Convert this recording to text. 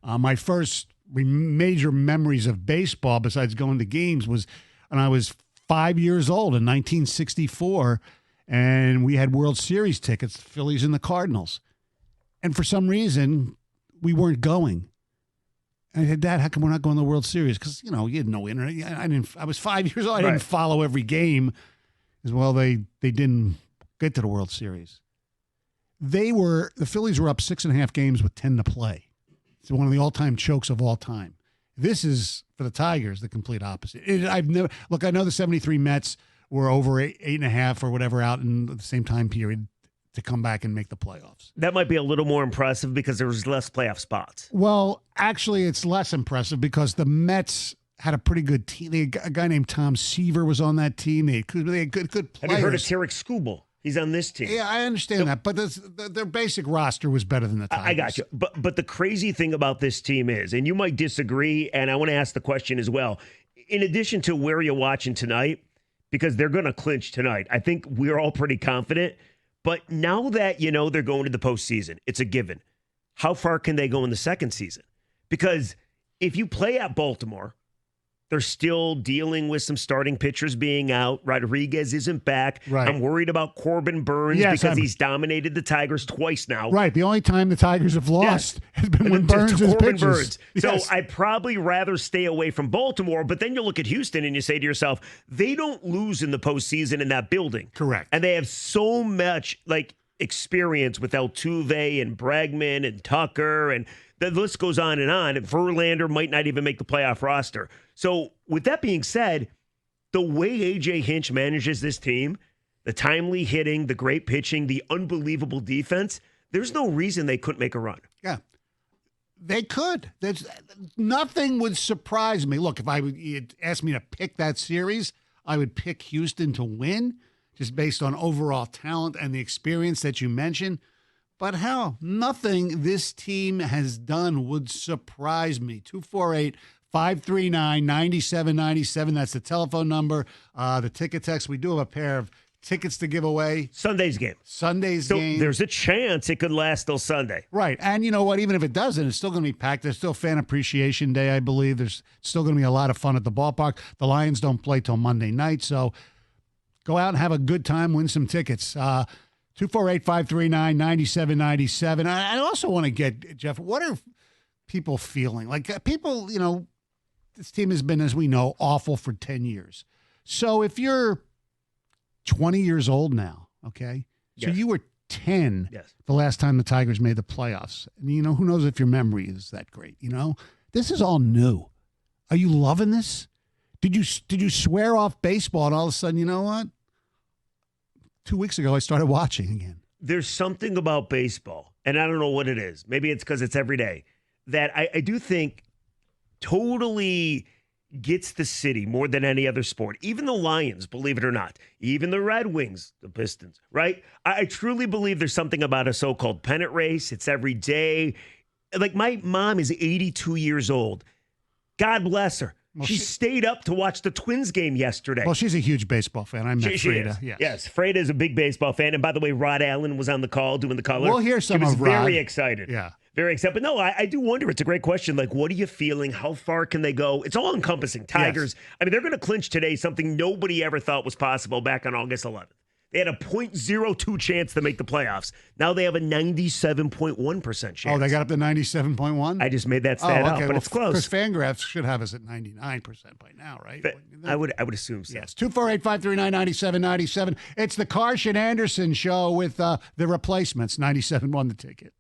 My first major memories of baseball, besides going to games, was when I was 5 years old in 1964, and we had World Series tickets, Phillies and the Cardinals. And for some reason, we weren't going. And I said, Dad, how come we're not going to the World Series? Because, you had no internet. I was 5 years old. I didn't follow every game. As well, they didn't get to the World Series. The Phillies were up 6.5 games with 10 to play. It's one of the all-time chokes of all time. This is, for the Tigers, the complete opposite. I know the 73 Mets were over 8.5 or whatever out in the same time period to come back and make the playoffs. That might be a little more impressive because there was less playoff spots. Well, actually, it's less impressive because the Mets had a pretty good team. A guy named Tom Seaver was on that team. They had good players. Have you heard of Tarek Skubal? He's on this team. Yeah, I understand that, but their basic roster was better than the Tigers. I got you. But the crazy thing about this team is, and you might disagree, and I want to ask the question as well, in addition to where you're watching tonight, because they're going to clinch tonight, I think we're all pretty confident. But now that they're going to the postseason, it's a given. How far can they go in the second season? Because if you play at Baltimore, they're still dealing with some starting pitchers being out. Rodriguez isn't back. Right. I'm worried about Corbin Burns because he's dominated the Tigers twice now. Right. The only time the Tigers have lost has been when Burns is Corbin pitches. Burns. Yes. So I'd probably rather stay away from Baltimore, but then you look at Houston and you say to yourself, they don't lose in the postseason in that building. Correct. And they have so much experience with Altuve and Bregman and Tucker, and the list goes on. And Verlander might not even make the playoff roster. So with that being said, the way A.J. Hinch manages this team, the timely hitting, the great pitching, the unbelievable defense, there's no reason they couldn't make a run. Yeah, they could. Nothing would surprise me. Look, if you'd asked me to pick that series, I would pick Houston to win, just based on overall talent and the experience that you mentioned. But hell, nothing this team has done would surprise me. 248-539-9797. That's the telephone number. The ticket text. We do have a pair of tickets to give away. Sunday's game. So game. There's a chance it could last till Sunday. Right. And you know what? Even if it doesn't, it's still going to be packed. There's still Fan Appreciation Day, I believe. There's still going to be a lot of fun at the ballpark. The Lions don't play till Monday night. So go out and have a good time, win some tickets. 248-539-9797. I also want to get, Jeff, what are people feeling? People, this team has been, as we know, awful for 10 years. So if you're 20 years old now, okay? So Yes. you were 10 the last time the Tigers made the playoffs. And, who knows if your memory is that great, This is all new. Are you loving this? Did you swear off baseball and all of a sudden, you know what? 2 weeks ago, I started watching again. There's something about baseball, and I don't know what it is. Maybe it's because it's every day, that I do think totally gets the city more than any other sport. Even the Lions, believe it or not. Even the Red Wings, the Pistons, right? I truly believe there's something about a so-called pennant race. It's every day. My mom is 82 years old. God bless her. Well, she stayed up to watch the Twins game yesterday. Well, she's a huge baseball fan. I met Freda. Yes, Freda is a big baseball fan. And by the way, Rod Allen was on the call doing the color. We'll hear some of Rod. He was very excited. Yeah. Very excited. But no, I do wonder. It's a great question. What are you feeling? How far can they go? It's all encompassing. Tigers. Yes. I mean, they're going to clinch today, something nobody ever thought was possible back on August 11th. They had a 0.02 chance to make the playoffs. Now they have a 97.1% chance. Oh, they got up to 97.1? I just made that stat up, but it's close. Because Fangraphs should have us at 99% by now, right? But I would assume so. Yes, 248-539-9797. It's the Karsch and Anderson show with the replacements. 97 won the ticket.